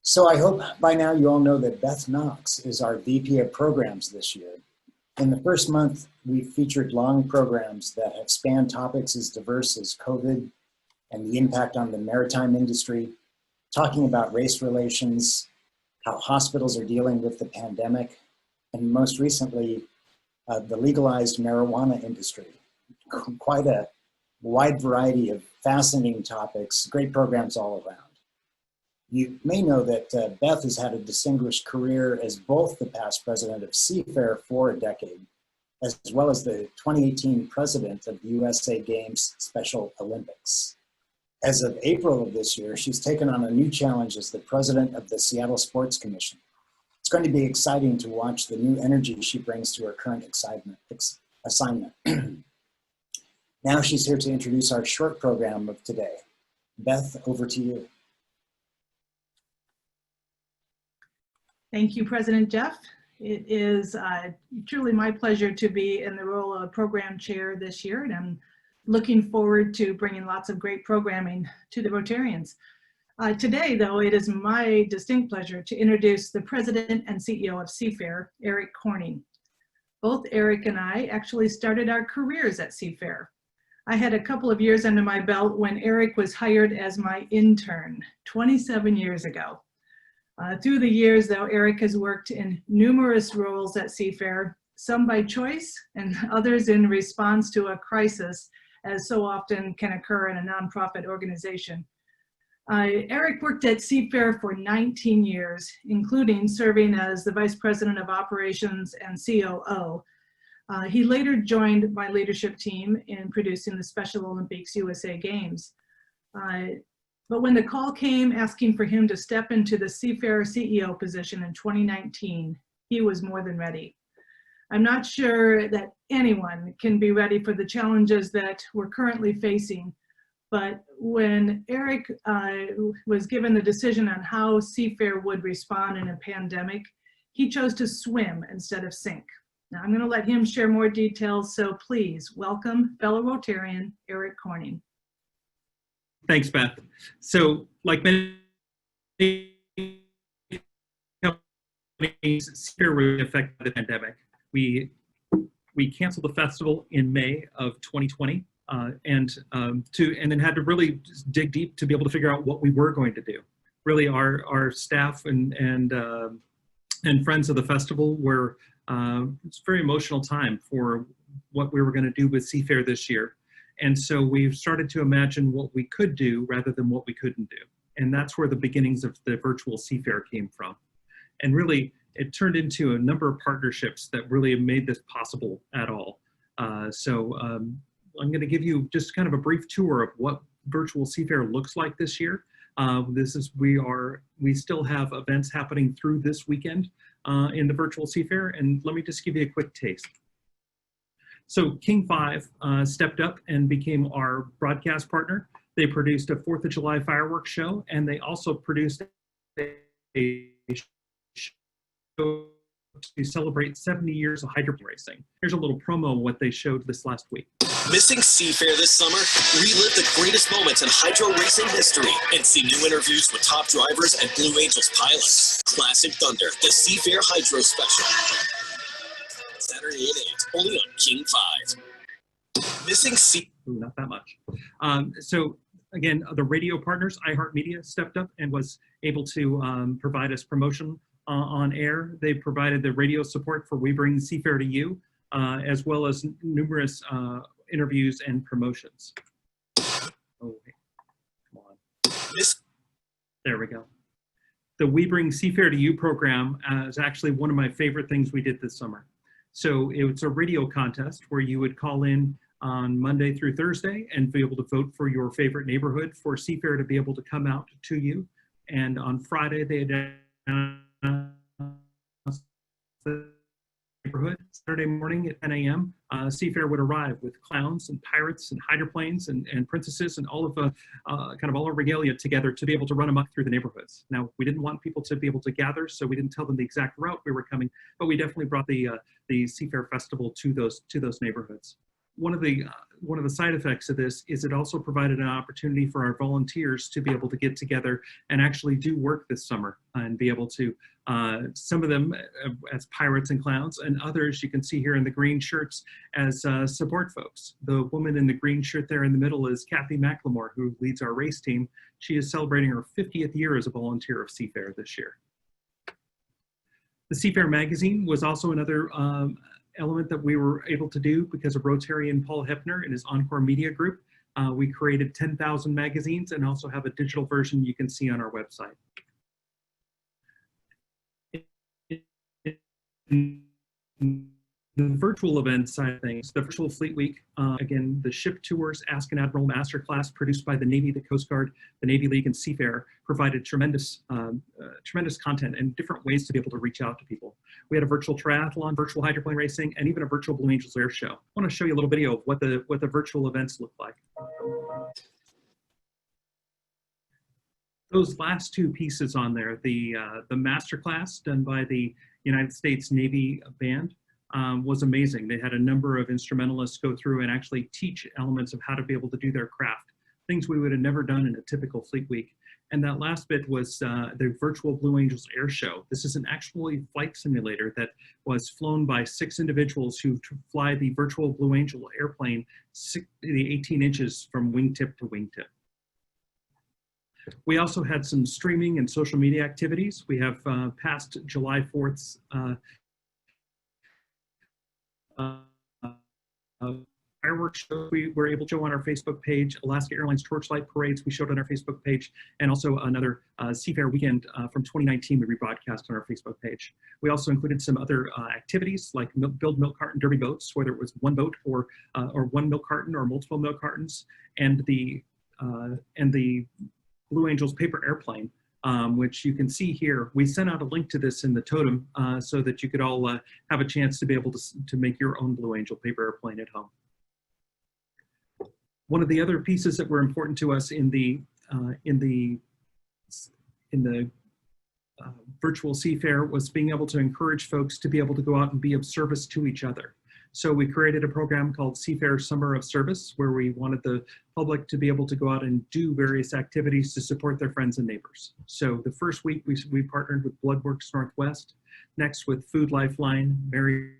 So I hope by now you all know that Beth Knox is our VP of Programs this year. In the first month, we've featured long programs that have spanned topics as diverse as COVID and the impact on the maritime industry, talking about race relations, how hospitals are dealing with the pandemic, and most recently, the legalized marijuana industry. Quite a wide variety of fascinating topics, great programs all around. You may know that Beth has had a distinguished career as both the past president of Seafair for a decade, as well as the 2018 president of the USA Games Special Olympics. As of April of this year, she's taken on a new challenge as the president of the Seattle Sports Commission. It's going to be exciting to watch the new energy she brings to her current assignment. Now she's here to introduce our short program of today. Beth, over to you. Thank you, President Jeff. It is truly my pleasure to be in the role of program chair this year, and I'm looking forward to bringing lots of great programming to the Rotarians. Today, though, it is my distinct pleasure to introduce the President and CEO of Seafair, Eric Corning. Both Eric and I actually started our careers at Seafair. I had a couple of years under my belt when Eric was hired as my intern 27 years ago. Through the years, though, Eric has worked in numerous roles at Seafair, some by choice and others in response to a crisis, as so often can occur in a nonprofit organization. Eric worked at Seafair for 19 years, including serving as the Vice President of Operations and COO. He later joined my leadership team in producing the Special Olympics USA Games. But when the call came asking for him to step into the Seafair CEO position in 2019, he was more than ready. I'm not sure that anyone can be ready for the challenges that we're currently facing, but when Eric was given the decision on how Seafair would respond in a pandemic, he chose to swim instead of sink. Now I'm going to let him share more details, so please welcome fellow Rotarian Eric Corning. Thanks, Beth. So, like many companies, Seafair was affected by the pandemic. We canceled the festival in May of 2020, and then had to really just dig deep to be able to figure out what we were going to do. Really, our staff and friends of the festival were it's a very emotional time for what we were going to do with Seafair this year. And so we've started to imagine what we could do rather than what we couldn't do. And that's where the beginnings of the virtual Seafair came from. And really, it turned into a number of partnerships that really made this possible at all. I'm going to give you just kind of a brief tour of what virtual Seafair looks like this year. We still have events happening through this weekend in the virtual Seafair. And let me just give you a quick taste. So King 5 stepped up and became our broadcast partner. They produced a 4th of July fireworks show, and they also produced a show to celebrate 70 years of hydroplane racing. Here's a little promo of what they showed this last week. Missing Seafair this summer? Relive the greatest moments in hydro racing history and see new interviews with top drivers and Blue Angels pilots. Classic Thunder, the Seafair Hydro Special. Saturday at 8, only on King 5. Missing Seafair. Not that much. So again, the radio partners, iHeartMedia, stepped up and was able to provide us promotion on air. They provided the radio support for We Bring Seafair to You, as well as numerous interviews and promotions. Oh, come on. There we go. The We Bring Seafair to You program is actually one of my favorite things we did this summer. So it's a radio contest where you would call in on Monday through Thursday and be able to vote for your favorite neighborhood for Seafair to be able to come out to you. And on Friday, they announced the neighborhood. Saturday morning at 10 a.m., Seafair would arrive with clowns and pirates and hydroplanes and princesses and all of kind of all our regalia together to be able to run amok through the neighborhoods. Now, we didn't want people to be able to gather, so we didn't tell them the exact route we were coming, but we definitely brought the Seafair Festival to those neighborhoods. one of the side effects of this is it also provided an opportunity for our volunteers to be able to get together and actually do work this summer and be able to, some of them as pirates and clowns, and others you can see here in the green shirts as support folks. The woman in the green shirt there in the middle is Kathy McLemore, who leads our race team. She is celebrating her 50th year as a volunteer of Seafair this year. The Seafair magazine was also another element that we were able to do because of Rotary and Paul Hepner and his Encore Media Group. We created 10,000 magazines and also have a digital version you can see on our website. The virtual event side of things, the virtual Fleet Week, again, the ship tours, Ask an Admiral Masterclass produced by the Navy, the Coast Guard, the Navy League, and Seafair provided tremendous content and different ways to be able to reach out to people. We had a virtual triathlon, virtual hydroplane racing, and even a virtual Blue Angels air show. I want to show you a little video of what the virtual events look like. Those last two pieces on there, the masterclass done by the United States Navy Band, was amazing. They had a number of instrumentalists go through and actually teach elements of how to be able to do their craft, things we would have never done in a typical Fleet Week. And that last bit was the virtual Blue Angels air show. This is an actually flight simulator that was flown by 6 individuals who fly the virtual Blue Angel airplane the 18 inches from wingtip to wingtip. We also had some streaming and social media activities. We have past July 4th's fireworks show we were able to show on our Facebook page, Alaska Airlines torchlight parades we showed on our Facebook page, and also another Seafair weekend from 2019 we rebroadcast on our Facebook page. We also included some other activities like build milk carton derby boats, whether it was one boat or one milk carton or multiple milk cartons, and the Blue Angels paper airplane, which you can see here. We sent out a link to this in the totem so that you could all have a chance to be able to make your own Blue Angel paper airplane at home. One of the other pieces that were important to us in the virtual Seafair was being able to encourage folks to be able to go out and be of service to each other. So we created a program called Seafair Summer of Service, where we wanted the public to be able to go out and do various activities to support their friends and neighbors. So the first week we partnered with Bloodworks Northwest, next with Food Lifeline, Mary's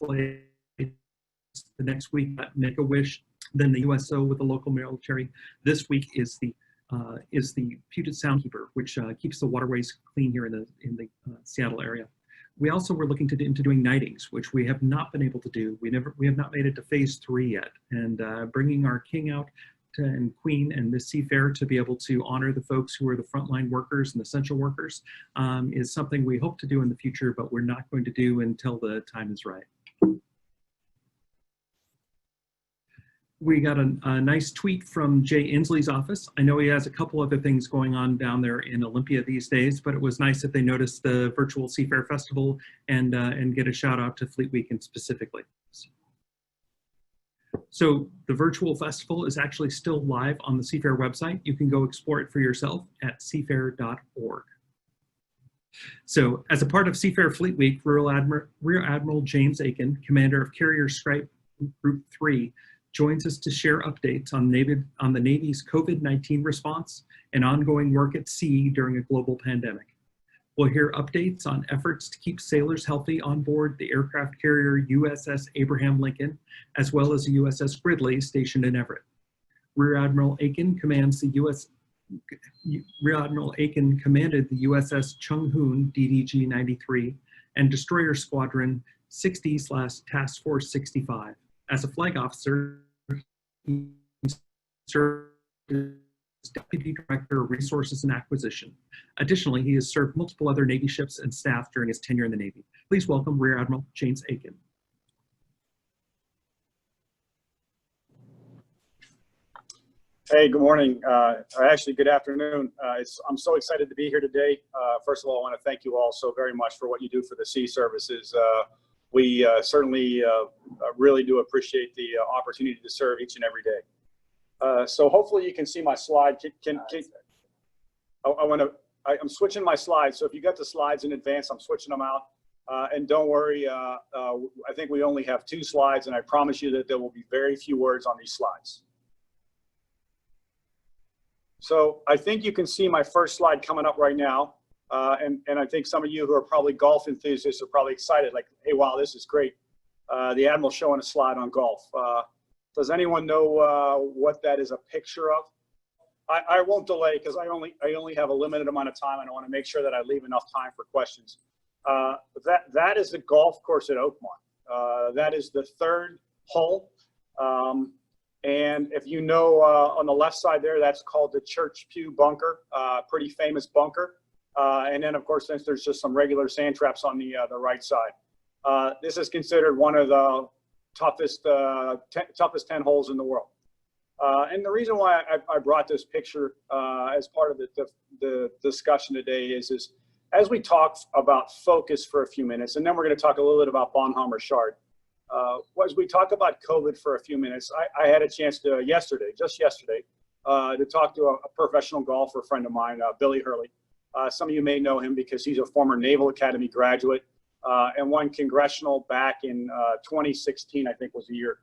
Place, the next week at Make-A-Wish, then the USO with the local military. This week is the Puget Soundkeeper, which keeps the waterways clean here in the Seattle area. We also were looking into doing nightings, which we have not been able to do. We have not made it to phase 3 yet. And bringing our king out and queen and Miss Seafair to be able to honor the folks who are the frontline workers and essential workers is something we hope to do in the future, but we're not going to do until the time is right. We got a nice tweet from Jay Inslee's office. I know he has a couple other things going on down there in Olympia these days, but it was nice that they noticed the virtual Seafair Festival and get a shout out to Fleet Weekend specifically. So the virtual festival is actually still live on the Seafair website. You can go explore it for yourself at seafair.org. So as a part of Seafair Fleet Week, Rear Admiral James Aiken, commander of Carrier Strike Group 3, joins us to share updates on the Navy's COVID-19 response and ongoing work at sea during a global pandemic. We'll hear updates on efforts to keep sailors healthy on board the aircraft carrier USS Abraham Lincoln, as well as the USS Gridley stationed in Everett. Rear Admiral Aiken commanded the USS Chung Hoon DDG-93 and Destroyer Squadron 60/Task Force 65. As a flag officer, he served as Deputy Director of Resources and Acquisition. Additionally, he has served multiple other Navy ships and staff during his tenure in the Navy. Please welcome Rear Admiral James Aiken. Hey, good morning. Actually, good afternoon. I'm so excited to be here today. First of all, I want to thank you all so very much for what you do for the sea services. We certainly really do appreciate the opportunity to serve each and every day. So hopefully you can see my slide. I'm switching my slides. So if you got the slides in advance, I'm switching them out. And don't worry, I think we only have 2 slides, and I promise you that there will be very few words on these slides. So I think you can see my first slide coming up right now. And I think some of you who are probably golf enthusiasts are probably excited, like, hey, wow, this is great. The Admiral showing a slide on golf. Does anyone know what that is a picture of? I won't delay because I only have a limited amount of time, and I want to make sure that I leave enough time for questions. That is the golf course at Oakmont. That is the 3rd hole. And if you know, on the left side there, that's called the Church Pew Bunker, pretty famous bunker. And then, of course, since there's just some regular sand traps on the right side. This is considered one of the toughest 10 holes in the world. And the reason why I brought this picture as part of the discussion today is as we talk about focus for a few minutes, and then we're going to talk a little bit about Bonhomme Richard. As we talk about COVID for a few minutes, I had a chance to just yesterday, to talk to a professional golfer friend of mine, Billy Hurley. Some of you may know him because he's a former Naval Academy graduate and won congressional back in 2016, I think was the year.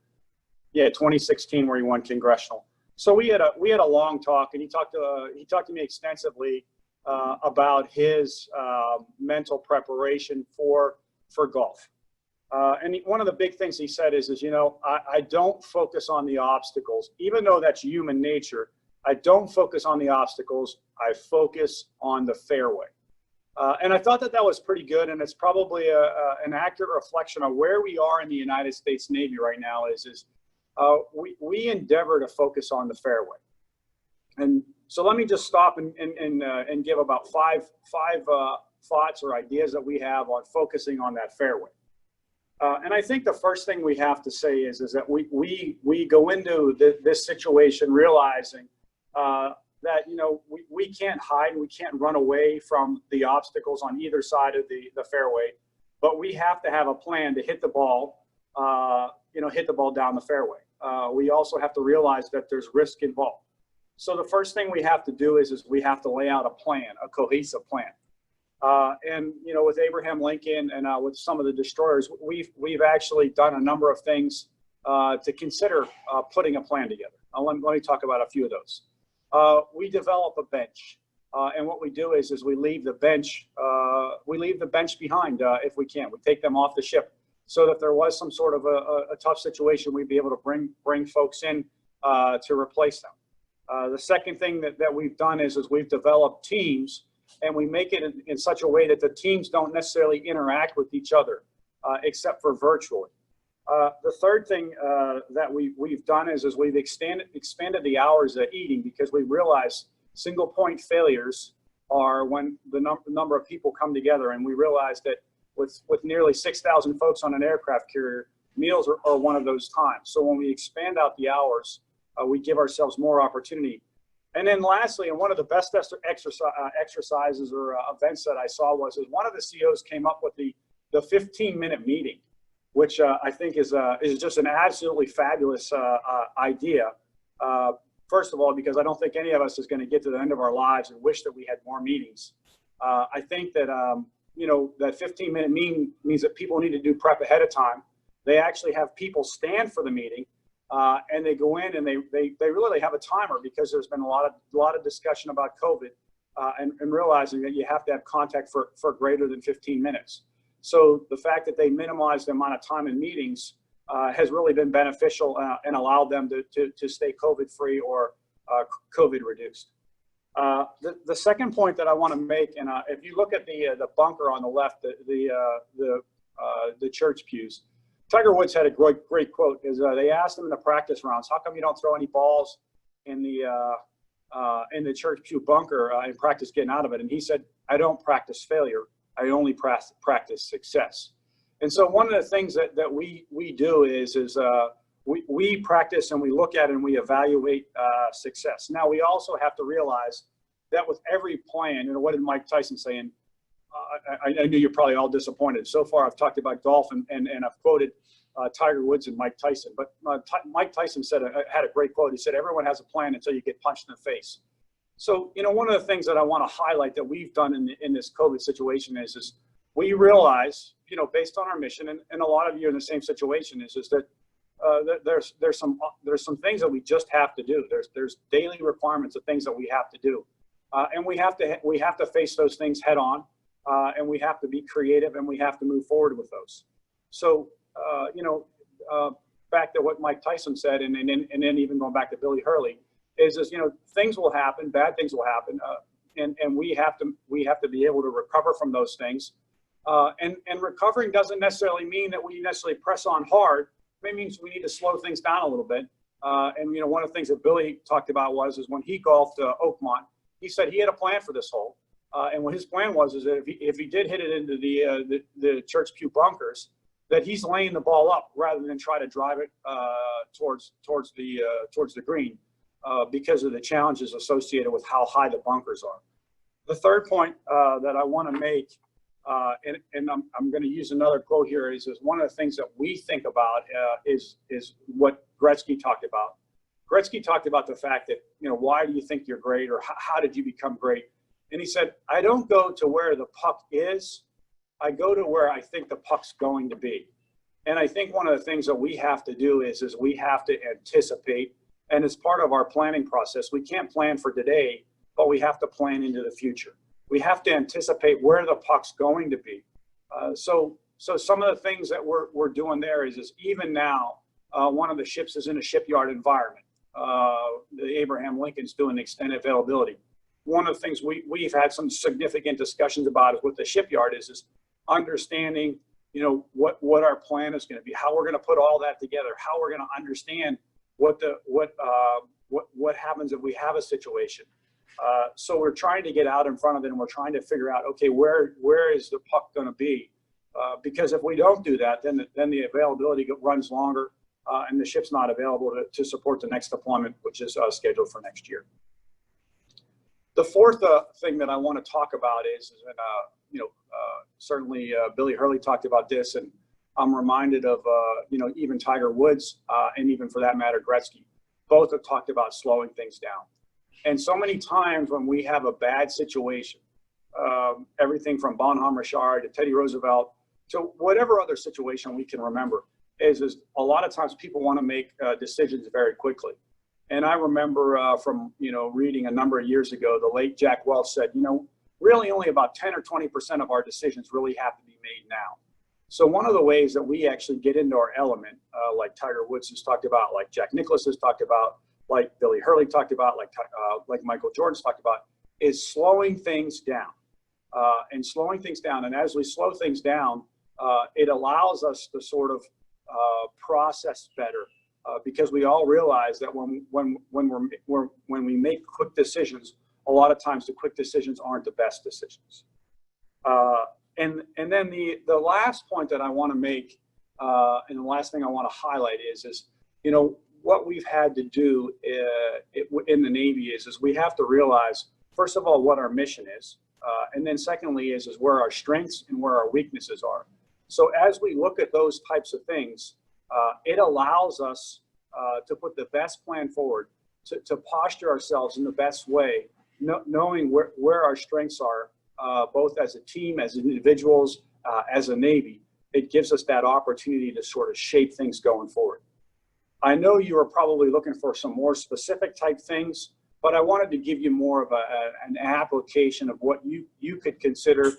Yeah, 2016, where he won congressional. So we had a long talk, and he talked to me extensively about his mental preparation for golf. And one of the big things he said is you know, I don't focus on the obstacles, even though that's human nature. I don't focus on the obstacles. I focus on the fairway. And I thought that was pretty good, and it's probably an accurate reflection of where we are in the United States Navy right now. We endeavor to focus on the fairway. And so let me just stop and give about five thoughts or ideas that we have on focusing on that fairway. And I think the first thing we have to say is that we go into this situation realizing that, you know, we can't hide and we can't run away from the obstacles on either side of the fairway, but we have to have a plan to hit the ball, hit the ball down the fairway. We also have to realize that there's risk involved. So the first thing we have to do is we have to lay out a plan, a cohesive plan. And, you know, with Abraham Lincoln and with some of the destroyers, we've actually done a number of things to consider putting a plan together. Let me talk about a few of those. We develop a bench, and what we do is we leave the bench behind if we can. We take them off the ship so that if there was some sort of a tough situation, we'd be able to bring folks in to replace them. The second thing that we've done is we've developed teams, and we make it in such a way that the teams don't necessarily interact with each other, except for virtually. The third thing that we've done is we've expanded the hours of eating, because we realize single point failures are when the number of people come together, and we realize that with nearly 6,000 folks on an aircraft carrier, meals are one of those times. So when we expand out the hours, we give ourselves more opportunity. And then lastly, and one of the best exercises or events that I saw was one of the CEOs came up with the 15-minute meeting, which I think is just an absolutely fabulous idea. First of all, because I don't think any of us is going to get to the end of our lives and wish that we had more meetings. I think that, that 15-minute meeting means that people need to do prep ahead of time. They actually have people stand for the meeting, and they go in and they really have a timer, because there's been a lot of discussion about COVID and realizing that you have to have contact for greater than 15 minutes. So the fact that they minimize the amount of time in meetings has really been beneficial and allowed them to stay COVID-free or COVID reduced. The second point that I want to make, and if you look at the bunker on the left, the church pews, Tiger Woods had a great quote. They asked him in the practice rounds, "How come you don't throw any balls in the church pew bunker and practice getting out of it?" And he said, "I don't practice failure. I only practice success." And so one of the things that we do is we practice and we look at and we evaluate success. Now, we also have to realize that with every plan, what did Mike Tyson say? And I knew you're probably all disappointed. So far, I've talked about golf and I've quoted Tiger Woods and Mike Tyson. But Mike Tyson had a great quote. He said, "Everyone has a plan until you get punched in the face." So, one of the things that I want to highlight that we've done in this COVID situation is we realize, you know, based on our mission, and a lot of you are in the same situation, is that there's some things that we just have to do. There's daily requirements of things that we have to do, and we have to face those things head on, and we have to be creative, and we have to move forward with those. So you know, back to what Mike Tyson said, and then even going back to Billy Hurley, is you know, things will happen, bad things will happen, and we have to be able to recover from those things. And recovering doesn't necessarily mean that we necessarily press on hard. It means we need to slow things down a little bit. And you know, one of the things that Billy talked about is when he golfed Oakmont, he said he had a plan for this hole. And what his plan was is that if he did hit it into the Church Pew bunkers, that he's laying the ball up rather than try to drive it towards the green because of the challenges associated with how high the bunkers are. The third point that I want to make, and I'm going to use another quote here, is one of the things that we think about is what Gretzky talked about. Gretzky talked about the fact that, you know, why do you think you're great, or how did you become great? And he said, I don't go to where the puck is, I go to where I think the puck's going to be. And I think one of the things that we have to do is we have to anticipate, and as part of our planning process, we can't plan for today, but we have to plan into the future. We have to anticipate where the puck's going to be. So some of the things that we're doing there is even now, one of the ships is in a shipyard environment. The Abraham Lincoln's doing extended availability. One of the things we've had some significant discussions about is with the shipyard is understanding, you know, what our plan is going to be, how we're going to put all that together, how we're going to understand what happens if we have a situation. So we're trying to get out in front of it, and we're trying to figure out, okay, where is the puck going to be? Because if we don't do that, then the availability runs longer, and the ship's not available to support the next deployment, which is scheduled for next year. The fourth thing that I want to talk about is you know, certainly Billy Hurley talked about this, and I'm reminded of you know, even Tiger Woods, and even for that matter Gretzky, both have talked about slowing things down. And so many times when we have a bad situation, everything from Bonhomme Richard to Teddy Roosevelt to whatever other situation we can remember, is a lot of times people want to make decisions very quickly. And I remember from, you know, reading a number of years ago, the late Jack Welch said, you know, really only about 10 or 20% of our decisions really have to be made now. So one of the ways that we actually get into our element, like Tiger Woods has talked about, like Jack Nicklaus has talked about, like Billy Hurley talked about, like Michael Jordan's talked about, is slowing things down. And slowing things down. And as we slow things down, it allows us to sort of process better, because we all realize that when we make quick decisions, a lot of times the quick decisions aren't the best decisions. And then the last point that I want to make, and the last thing I want to highlight is you know, what we've had to do in the Navy is we have to realize, first of all, what our mission is, and then secondly is where our strengths and where our weaknesses are. So as we look at those types of things, it allows us to put the best plan forward, to posture ourselves in the best way, knowing where our strengths are, both as a team, as individuals, as a Navy. It gives us that opportunity to sort of shape things going forward. I know you are probably looking for some more specific type things, but I wanted to give you more of an application of what you could consider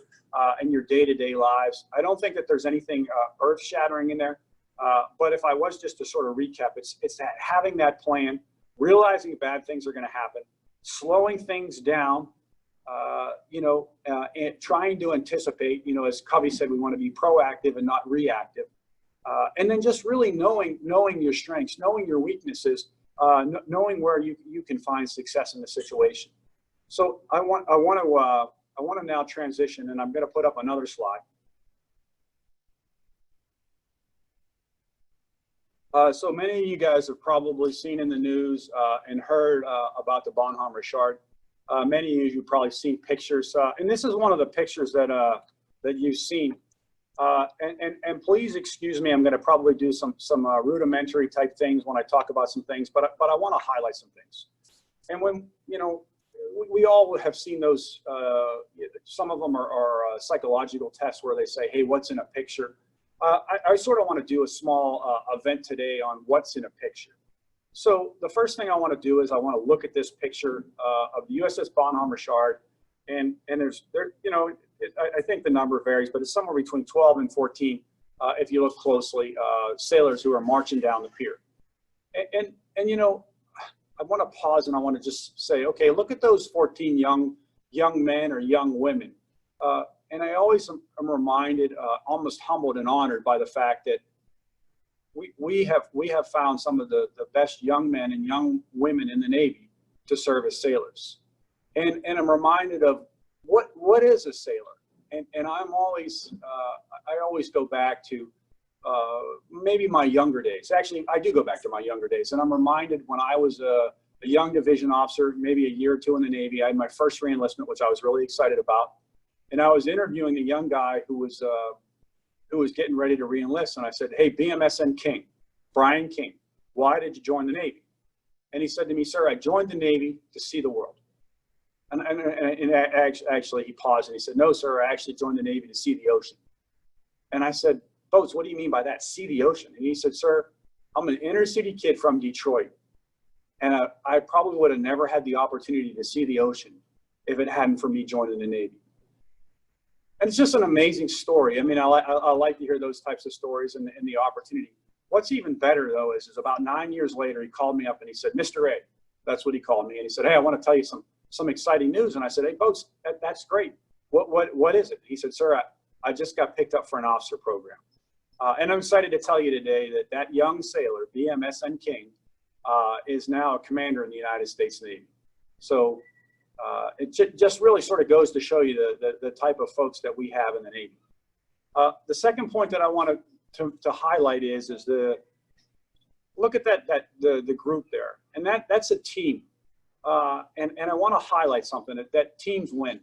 in your day-to-day lives. I don't think that there's anything earth-shattering in there, but if I was just to sort of recap, it's that having that plan, realizing bad things are going to happen, slowing things down, you know, and trying to anticipate, you know, as Covey said, we want to be proactive and not reactive. And then just really knowing your strengths, knowing your weaknesses, knowing where you can find success in the situation. So I want to now transition, and I'm going to put up another slide. So many of you guys have probably seen in the news and heard about the Bonhomme Richard. Many of you probably seen pictures, and this is one of the pictures that you've seen. And please excuse me, I'm going to probably do some rudimentary type things when I talk about some things, but I want to highlight some things. And when, you know, we all have seen those, some of them are psychological tests where they say, hey, what's in a picture? I sort of want to do a small event today on what's in a picture. So the first thing I want to do is I want to look at this picture of the USS Bonhomme Richard, and I think the number varies, but it's somewhere between 12 and 14, if you look closely, sailors who are marching down the pier. And you know, I want to pause and I want to just say, okay, look at those 14 young men or young women. And I always am reminded, almost humbled and honored by the fact that we have found some of the best young men and young women in the Navy to serve as sailors. And I'm reminded of what is a sailor? And I'm always, I always go back to maybe my younger days. Actually, I do go back to my younger days. And I'm reminded when I was a young division officer, maybe a year or two in the Navy, I had my first reenlistment, which I was really excited about. And I was interviewing a young guy who was getting ready to reenlist. And I said, hey, BMSN King, Brian King, why did you join the Navy? And he said to me, sir, I joined the Navy to see the world. And actually, he paused and he said, no, sir, I actually joined the Navy to see the ocean. And I said, Boats, what do you mean by that? See the ocean? And he said, sir, I'm an inner city kid from Detroit. And I probably would have never had the opportunity to see the ocean if it hadn't for me joining the Navy. And it's just an amazing story. I mean, I like to hear those types of stories and the opportunity. What's even better, though, is about 9 years later, he called me up and he said, Mr. A, that's what he called me. And he said, hey, I want to tell you some exciting news. And I said, hey, Boats, that's great. What is it? He said, sir, I just got picked up for an officer program. And I'm excited to tell you today that young sailor, BMSN King, is now a commander in the United States Navy. So it just really sort of goes to show you the type of folks that we have in the Navy. The second point that I want to highlight is look at the group there, and that's a team. And I want to highlight something that teams win.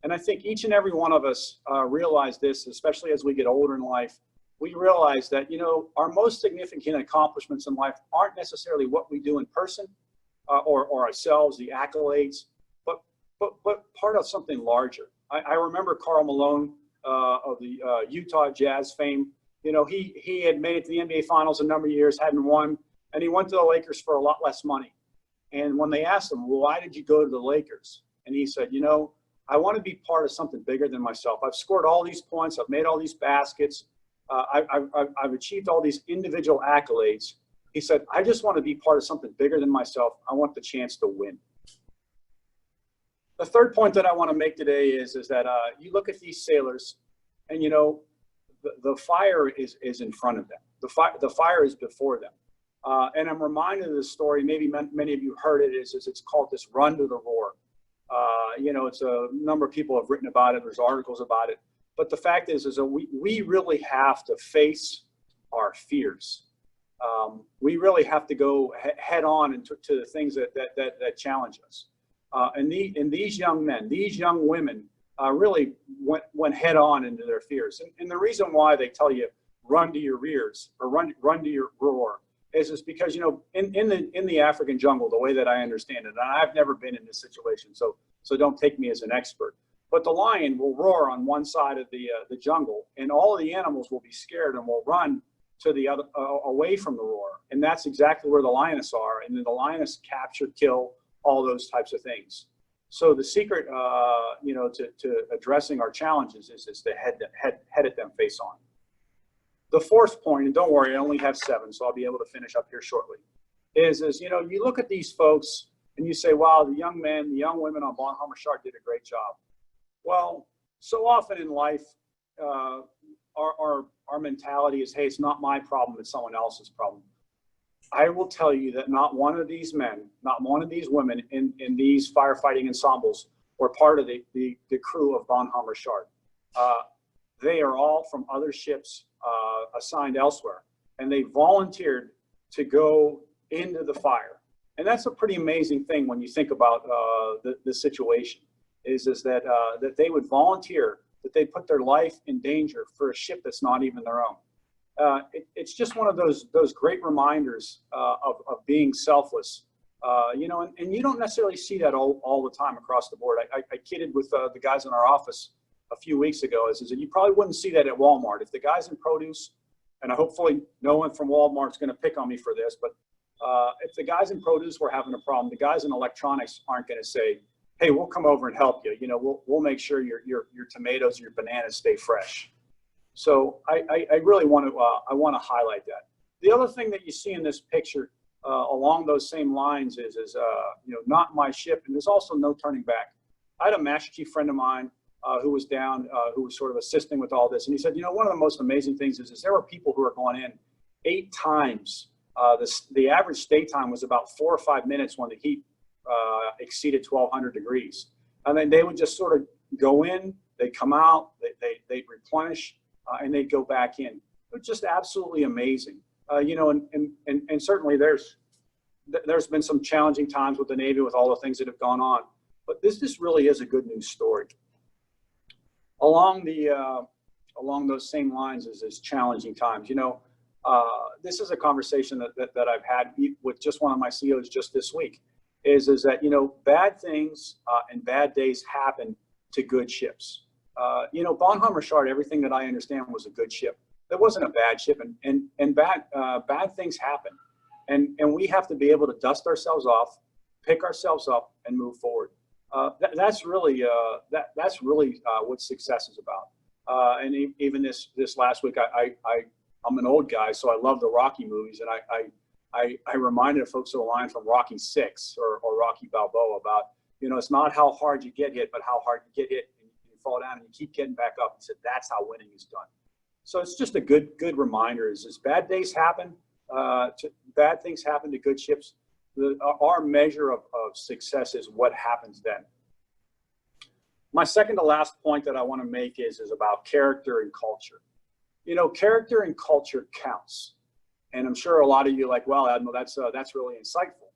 And I think each and every one of us realize this, especially as we get older in life. We realize that, you know, our most significant accomplishments in life aren't necessarily what we do in person or ourselves, the accolades, but part of something larger. I remember Karl Malone of the Utah Jazz fame. You know, he had made it to the NBA Finals a number of years, hadn't won, and he went to the Lakers for a lot less money. And when they asked him, well, why did you go to the Lakers? And he said, you know, I want to be part of something bigger than myself. I've scored all these points. I've made all these baskets. I've achieved all these individual accolades. He said, I just want to be part of something bigger than myself. I want the chance to win. The third point that I want to make today is that you look at these sailors and, you know, the fire is in front of them. The fire is before them. And I'm reminded of this story. Maybe many of you heard it. It's called this Run to the Roar. You know, it's a number of people have written about it. There's articles about it. But the fact is that we really have to face our fears. We really have to go head on into the things that challenge us. And these young men, these young women, really went head on into their fears. And the reason why they tell you run to your rears or run to your roar is because, you know, in the African jungle, the way that I understand it, and I've never been in this situation, so don't take me as an expert. But the lion will roar on one side of the jungle, and all of the animals will be scared and will run to the other, away from the roar. And that's exactly where the lioness are. And then the lioness capture, kill, all those types of things. So the secret, you know, to addressing our challenges is to head at them face on. The fourth point, and don't worry, I only have 7, so I'll be able to finish up here shortly, is you know, you look at these folks and you say, wow, the young men, the young women on Bonhomme Richard did a great job. Well, so often in life, our mentality is, hey, it's not my problem, it's someone else's problem. I will tell you that not one of these men, not one of these women in these firefighting ensembles were part of the crew of Bonhomme Richard. They are all from other ships assigned elsewhere, and they volunteered to go into the fire. And that's a pretty amazing thing when you think about the situation. Is that they would volunteer, that they put their life in danger for a ship that's not even their own. It's just one of those great reminders of being selfless, You know, and you don't necessarily see that all the time across the board. I kidded with the guys in our office a few weeks ago is that you probably wouldn't see that at Walmart. If the guys in produce, and hopefully no one from Walmart is going to pick on me for this, but if the guys in produce were having a problem, the guys in electronics aren't going to say, hey, we'll come over and help you. You know, we'll make sure your tomatoes, your bananas stay fresh. So I really want to highlight that. The other thing that you see in this picture along those same lines is you know, not my ship, and there's also no turning back. I had a Master Chief friend of mine who was down, who was sort of assisting with all this, and he said, you know, one of the most amazing things is there are people who are going in 8 times. The average stay time was about 4 or 5 minutes when the heat exceeded 1200 degrees. And then they would just sort of go in, they'd come out, they'd replenish, and they'd go back in. It was just absolutely amazing. You know, and certainly there's been some challenging times with the Navy with all the things that have gone on, but this really is a good news story. Along those same lines is challenging times. You know, this is a conversation that I've had with just one of my CEOs just this week. Is that, you know, bad things and bad days happen to good ships. You know, Bonhomme Richard, everything that I understand, was a good ship. It wasn't a bad ship, and bad things happen, and we have to be able to dust ourselves off, pick ourselves up, and move forward. That's really what success is about. And even this last week, I'm an old guy, so I love the Rocky movies, and I reminded folks of the line from Rocky VI or Rocky Balboa about, you know, it's not how hard you get hit, but how hard you get hit and you fall down and you keep getting back up. He said that's how winning is done. So it's just a good reminder is bad days happen, bad things happen to good ships. Our measure of success is what happens then. My second to last point that I want to make is about character and culture. You know, character and culture counts. And I'm sure a lot of you are like, well, Admiral, that's really insightful.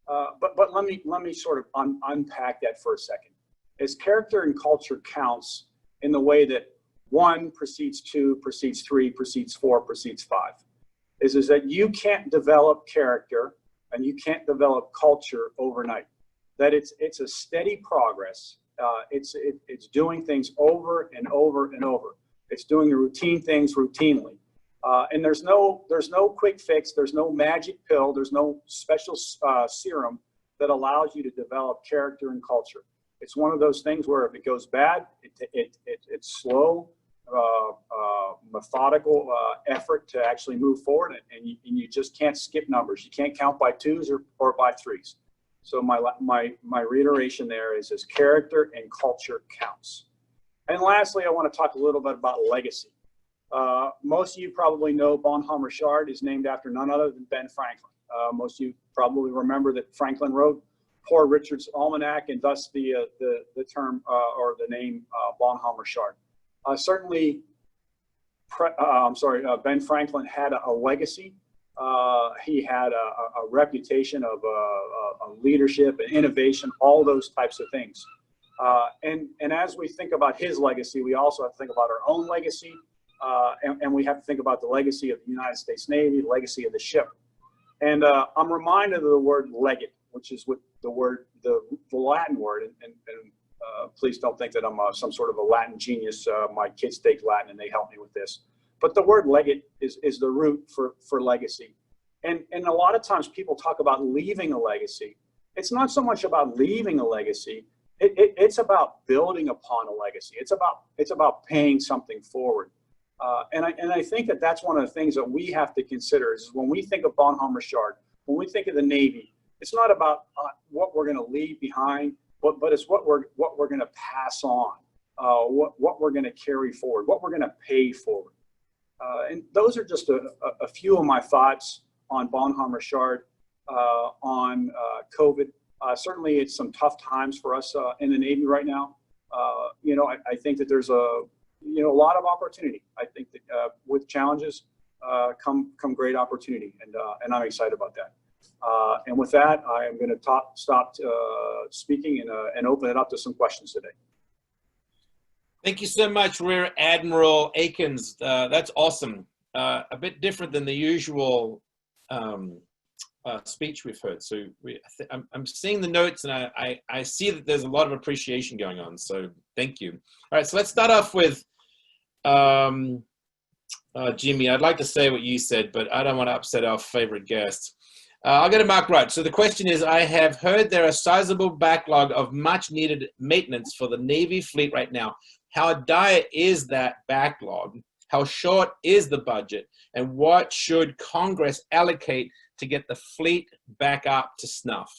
But let me sort of unpack that for a second. As character and culture counts in the way that 1 precedes 2, precedes 3, precedes 4, precedes 5, is that you can't develop character and you can't develop culture overnight. That it's a steady progress. It's doing things over and over and over. It's doing the routine things routinely. And there's no quick fix. There's no magic pill. There's no special serum that allows you to develop character and culture. It's one of those things where if it goes bad, it's slow, methodical effort to actually move forward, and you just can't skip numbers. You can't count by 2s or by 3s. So my reiteration there is character and culture counts. And lastly, I want to talk a little bit about legacy. Most of you probably know Bonhomme Richard is named after none other than Ben Franklin. Most of you probably remember that Franklin wrote Poor Richard's Almanac, and thus the term or the name Bonhomme Richard. Certainly, Ben Franklin had a legacy. He had a reputation of leadership and innovation, all those types of things. And as we think about his legacy, we also have to think about our own legacy. And we have to think about the legacy of the United States Navy, the legacy of the ship. And I'm reminded of the word legate, which is what the Latin word, and please don't think that I'm some sort of a Latin genius. My kids take Latin and they help me with this. But the word legate is the root for legacy. And a lot of times people talk about leaving a legacy. It's not so much about leaving a legacy. It's about building upon a legacy. It's about paying something forward. And I think that that's one of the things that we have to consider is when we think of Bonhomme Richard, when we think of the Navy, it's not about what we're going to leave behind, but it's what we're going to pass on, what we're going to carry forward, what we're going to pay forward. And those are just a few of my thoughts on Bonhomme Richard, on COVID. Certainly, it's some tough times for us in the Navy right now. You know, I think that there's a lot of opportunity. I think that with challenges come great opportunity, and I'm excited about that. And with that, I am going to stop speaking and open it up to some questions today. Thank you so much, Rear Admiral Aikens. That's awesome. A bit different than the usual speech we've heard. So I'm seeing the notes, and I see that there's a lot of appreciation going on. So thank you. All right, so let's start off with Jimmy. I'd like to say what you said, but I don't want to upset our favorite guest. I'll go to Mark Wright. So the question is, I have heard there are a sizable backlog of much needed maintenance for the Navy fleet right now. How dire is that backlog? How short is the budget? And what should Congress allocate to get the fleet back up to snuff?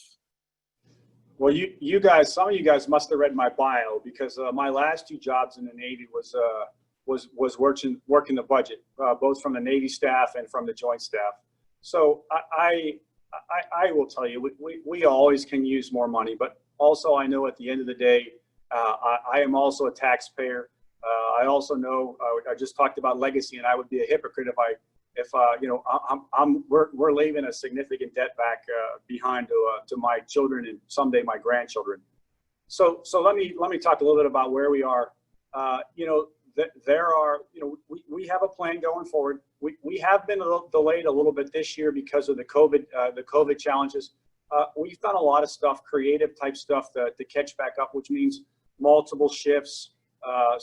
Well, you guys, some of you guys must have read my bio, because my last 2 jobs in the Navy was working the budget, both from the Navy staff and from the Joint Staff. So I will tell you, we always can use more money, but also I know at the end of the day, I am also a taxpayer. I also know, I just talked about legacy, and I would be a hypocrite if we're leaving a significant debt back behind to my children and someday my grandchildren. So let me talk a little bit about where we are. We have a plan going forward. We have been delayed a little bit this year because of the COVID challenges. We've done a lot of stuff, creative type stuff to catch back up, which means multiple shifts. A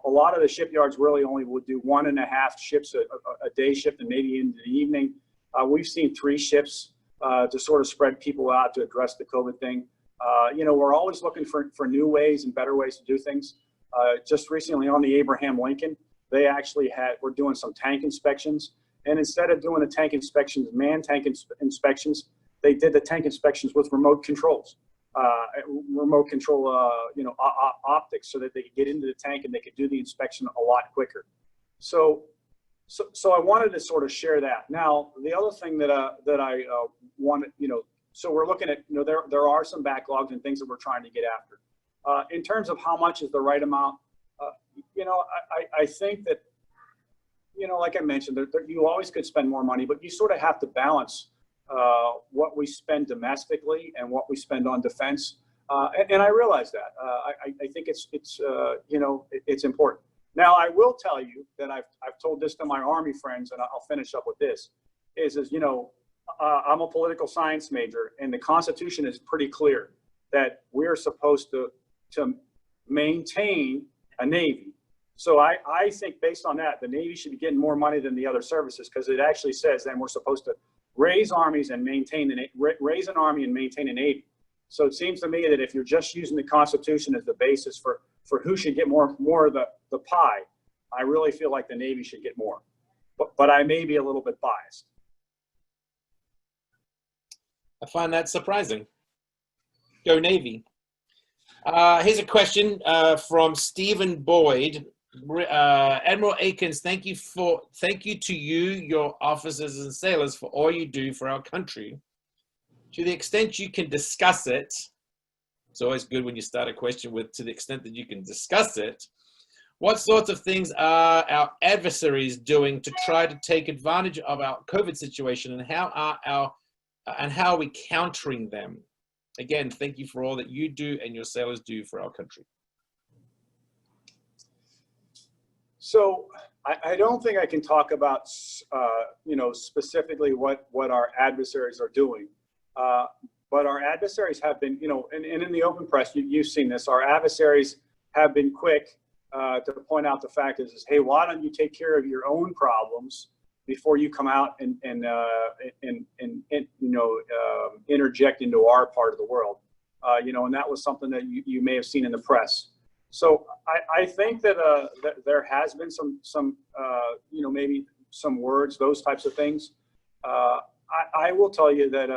lot of the shipyards really only would do 1.5 shifts a day shift, and maybe into the evening. We've seen 3 shifts to sort of spread people out to address the COVID thing. We're always looking for new ways and better ways to do things. Just recently on the Abraham Lincoln, they actually were doing some tank inspections, and instead of doing the tank inspections, inspections, they did the tank inspections with remote controls, optics, so that they could get into the tank and they could do the inspection a lot quicker. So I wanted to sort of share that. Now, the other thing that I wanted, so we're looking at, there are some backlogs and things that we're trying to get after. In terms of how much is the right amount, I think that, like I mentioned, you always could spend more money, but you sort of have to balance what we spend domestically and what we spend on defense. And I realize that. I think it's important. Now, I will tell you that I've told this to my Army friends, and I'll finish up with this, I'm a political science major, and the Constitution is pretty clear that we're supposed to maintain a Navy. So I think based on that, the Navy should be getting more money than the other services, because it actually says then we're supposed to raise armies and raise an army and maintain a Navy. So it seems to me that if you're just using the Constitution as the basis for who should get more of the pie, I really feel like the Navy should get more. But I may be a little bit biased. I find that surprising. Go Navy. Here's a question from Stephen Boyd. Admiral Aikens, thank you to you, your officers and sailors, for all you do for our country. To the extent you can discuss it, it's always good when you start a question with "to the extent that you can discuss it." What sorts of things are our adversaries doing to try to take advantage of our COVID situation, and how are we countering them? Again, thank you for all that you do and your sailors do for our country. So I don't think I can talk about, specifically what our adversaries are doing. But our adversaries have been, and in the open press, you've seen this, our adversaries have been quick to point out the fact is, hey, why don't you take care of your own problems before you come out and interject into our part of the world, and that was something that you may have seen in the press. So I think that there has been some maybe some words, those types of things. I will tell you that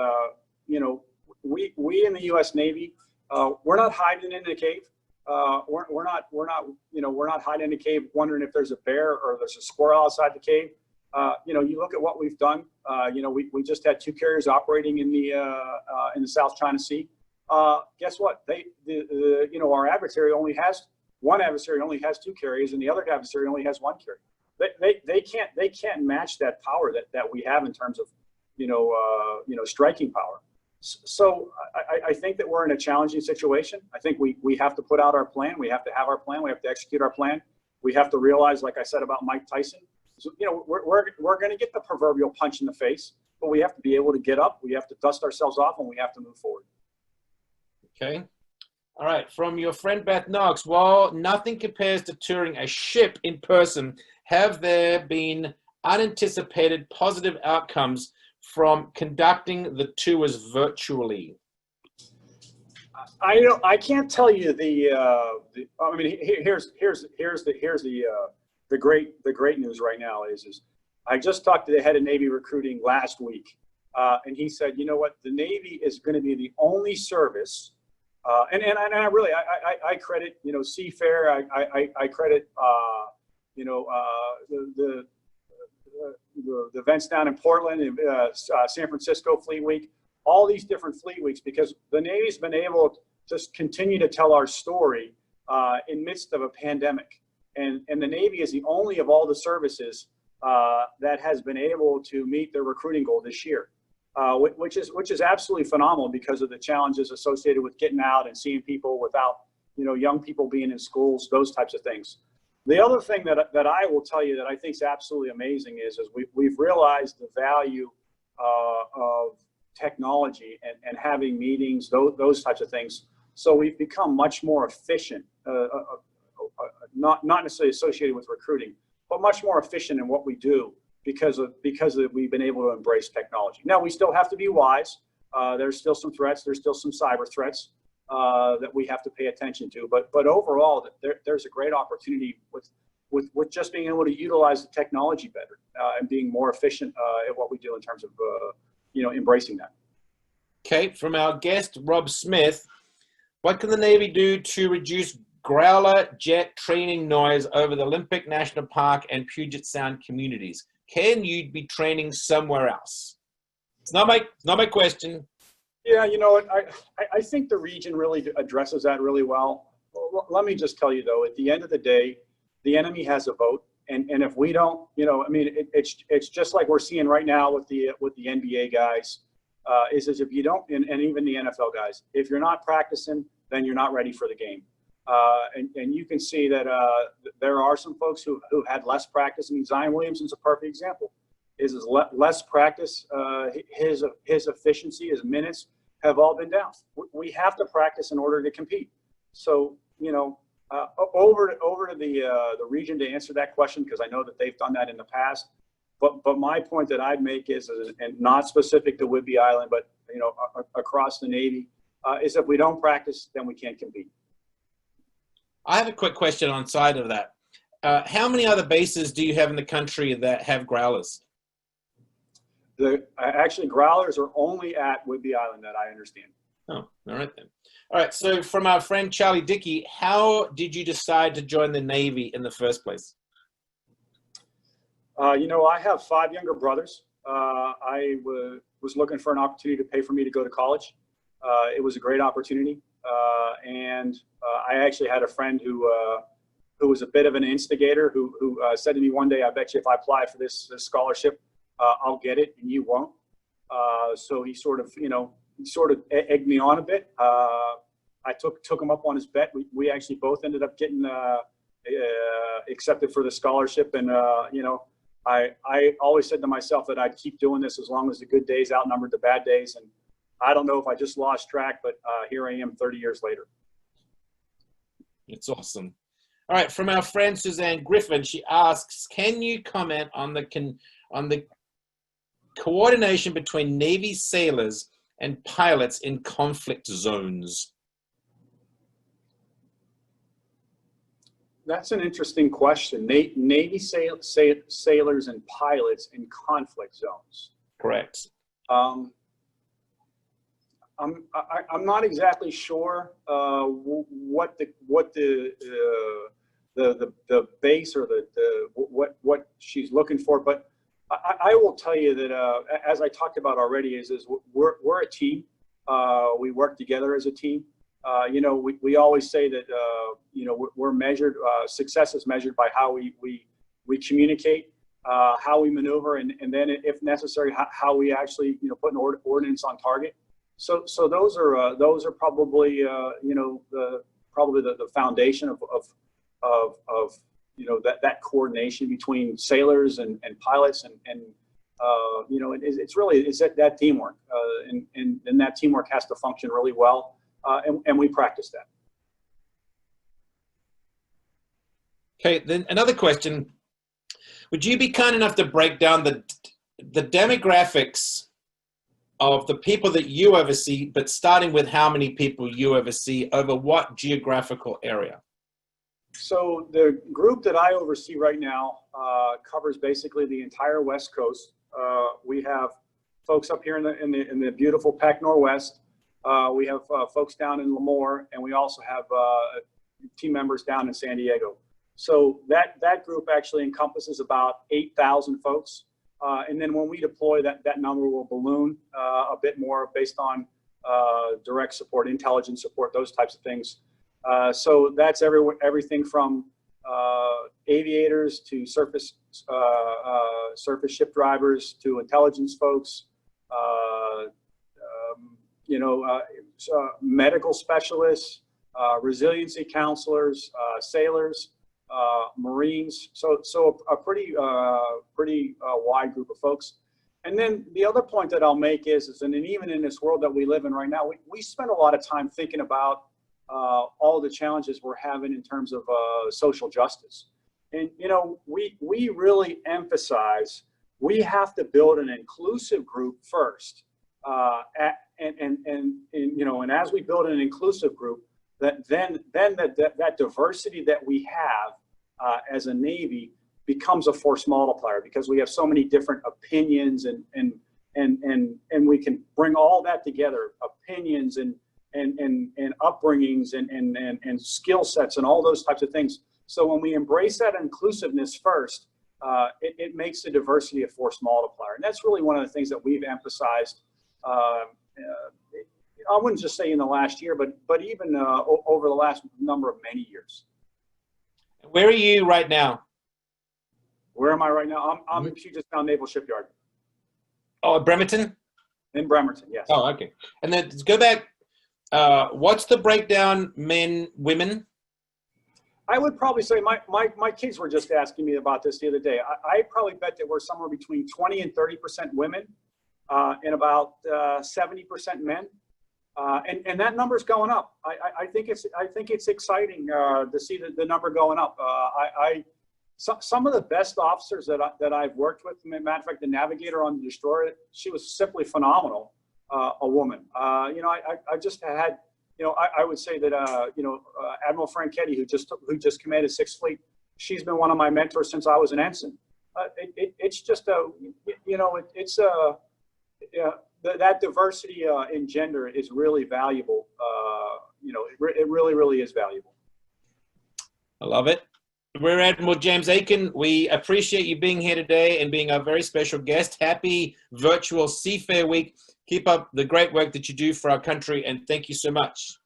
we in the U.S. Navy, we're not hiding in the cave. We're not hiding in the cave wondering if there's a bear or there's a squirrel outside the cave. You look at what we've done. We just had 2 carriers operating in the South China Sea. Guess what? Our adversary only has one adversary only has 2 carriers, and the other adversary only has 1 carrier. They can't match that power that we have in terms of striking power. So I think that we're in a challenging situation. I think we have to put out our plan. We have to have our plan. We have to execute our plan. We have to realize, like I said about Mike Tyson, we're going to get the proverbial punch in the face. but we have to be able to get up, we have to dust ourselves off, and we have to move forward. Okay. All right. From your friend Beth Knox, while nothing compares to touring a ship in person, have there been unanticipated positive outcomes from conducting the tours virtually? I can't tell you I mean, here's the great news right now is I just talked to the head of Navy recruiting last week, and he said, you know what, the Navy is going to be the only service, and I really I credit, you know, Seafair, I credit you know, the events down in Portland and San Francisco Fleet Week, all these different Fleet Weeks, because the Navy's been able to continue to tell our story in midst of a pandemic. And the Navy is the only of all the services that has been able to meet their recruiting goal this year, which is absolutely phenomenal because of the challenges associated with getting out and seeing people without, you know, young people being in schools, those types of things. The other thing that I will tell you that I think is absolutely amazing is we've realized the value of technology and having meetings, those types of things. So we've become much more efficient, not necessarily associated with recruiting, but much more efficient in what we do because we've been able to embrace technology. Now, we still have to be wise. There's still some threats. There's still some cyber threats that we have to pay attention to. But overall, there's a great opportunity with just being able to utilize the technology better and being more efficient at what we do in terms of you know, embracing that. Okay, from our guest Rob Smith, what can the Navy do to reduce Growler jet training noise over the Olympic National Park and Puget Sound communities? Can you be training somewhere else? It's not my question. Yeah, you know, I think the region really addresses that really well. Let me just tell you, though, at the end of the day, the enemy has a vote. And if we don't, you know, I mean, it's just like we're seeing right now with the NBA guys, is if you don't, and even the NFL guys, if you're not practicing, then you're not ready for the game. And you can see that there are some folks who had less practice. I mean, Zion Williamson's a perfect example. Is less practice, his efficiency, his minutes have all been down. We have to practice in order to compete. So, you know, over to the region to answer that question, because I know that they've done that in the past. But my point that I'd make is, and not specific to Whidbey Island, but, you know, across the Navy, is if we don't practice, then we can't compete. I have a quick question on side of that. How many other bases do you have in the country that have Growlers? Actually, Growlers are only at Whidbey Island, that I understand. Oh, all right then. All right, so from our friend Charlie Dickey, how did you decide to join the Navy in the first place? You know, I have 5 younger brothers. I was looking for an opportunity to pay for me to go to college. It was a great opportunity. And I actually had a friend who was a bit of an instigator who said to me one day, I bet you if I apply for this scholarship, I'll get it and you won't. So he sort of, you know, egged me on a bit. I took him up on his bet. We actually both ended up getting accepted for the scholarship. And, you know, I always said to myself that I'd keep doing this as long as the good days outnumbered the bad days. And I don't know if I just lost track, but here I am 30 years later. It's awesome. All right, from our friend Suzanne Griffin, she asks, can you comment on the coordination between Navy sailors and pilots in conflict zones? That's an interesting question. Navy sailors and pilots in conflict zones. Correct. I'm not exactly sure what the base or what she's looking for, but I will tell you that as I talked about already, is we're a team. We work together as a team. You know, we always say that you know, we're measured. Success is measured by how we communicate, how we maneuver, and then if necessary, how we actually, you know, put an ordnance on target. So those are probably you know, probably the foundation of you know, that coordination between sailors and pilots and it's really that teamwork, and that teamwork has to function really well, and we practice that. Okay, then another question. Would you be kind enough to break down the demographics of the people that you oversee, but starting with how many people you oversee over what geographical area? So the group that I oversee right now covers basically the entire West Coast. We have folks up here in the beautiful Pac Northwest. We have folks down in Lemoore, and we also have team members down in San Diego. So that group actually encompasses about 8,000 folks. And then when we deploy, that number will balloon a bit more based on direct support, intelligence support, those types of things. So that's everything from aviators to surface ship drivers to intelligence folks, medical specialists, resiliency counselors, sailors, Marines. So a pretty wide group of folks. And then the other point that I'll make is and even in this world that we live in right now, we spend a lot of time thinking about all the challenges we're having in terms of social justice. And, we really emphasize we have to build an inclusive group first. And as we build an inclusive group, that diversity that we have as a Navy becomes a force multiplier, because we have so many different opinions and we can bring all that together, opinions and upbringings and skill sets and all those types of things. So when we embrace that inclusiveness first, it makes the diversity a force multiplier. And that's really one of the things that we've emphasized. I wouldn't just say in the last year, but even over the last number of many years. Where are you right now? Where am I right now? I'm in Puget Sound Naval Shipyard. Oh, Bremerton? In Bremerton, yes. Oh, okay. And then let's go back. What's the breakdown, men, women? I would probably say my kids were just asking me about this the other day. I probably bet that we're somewhere between 20 and 30% women and about 70% men. And that number's going up. I think it's exciting to see the number going up. Some of the best officers that I've worked with, matter of fact, the navigator on the destroyer, she was simply phenomenal, a woman. I just had, I would say that Admiral Franchetti, who just commanded 6th Fleet, she's been one of my mentors since I was an ensign. It's just that diversity in gender is really valuable. It really is valuable. I love it. Rear Admiral James Aiken, we appreciate you being here today and being a very special guest. Happy virtual Seafair Week. Keep up the great work that you do for our country, and thank you so much.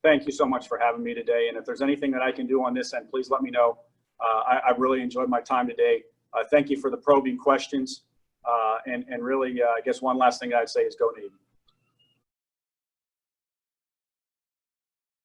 Thank you so much for having me today. And if there's anything that I can do on this end, please let me know. I really enjoyed my time today. Thank you for the probing questions. And really, I guess one last thing I'd say is go Navy.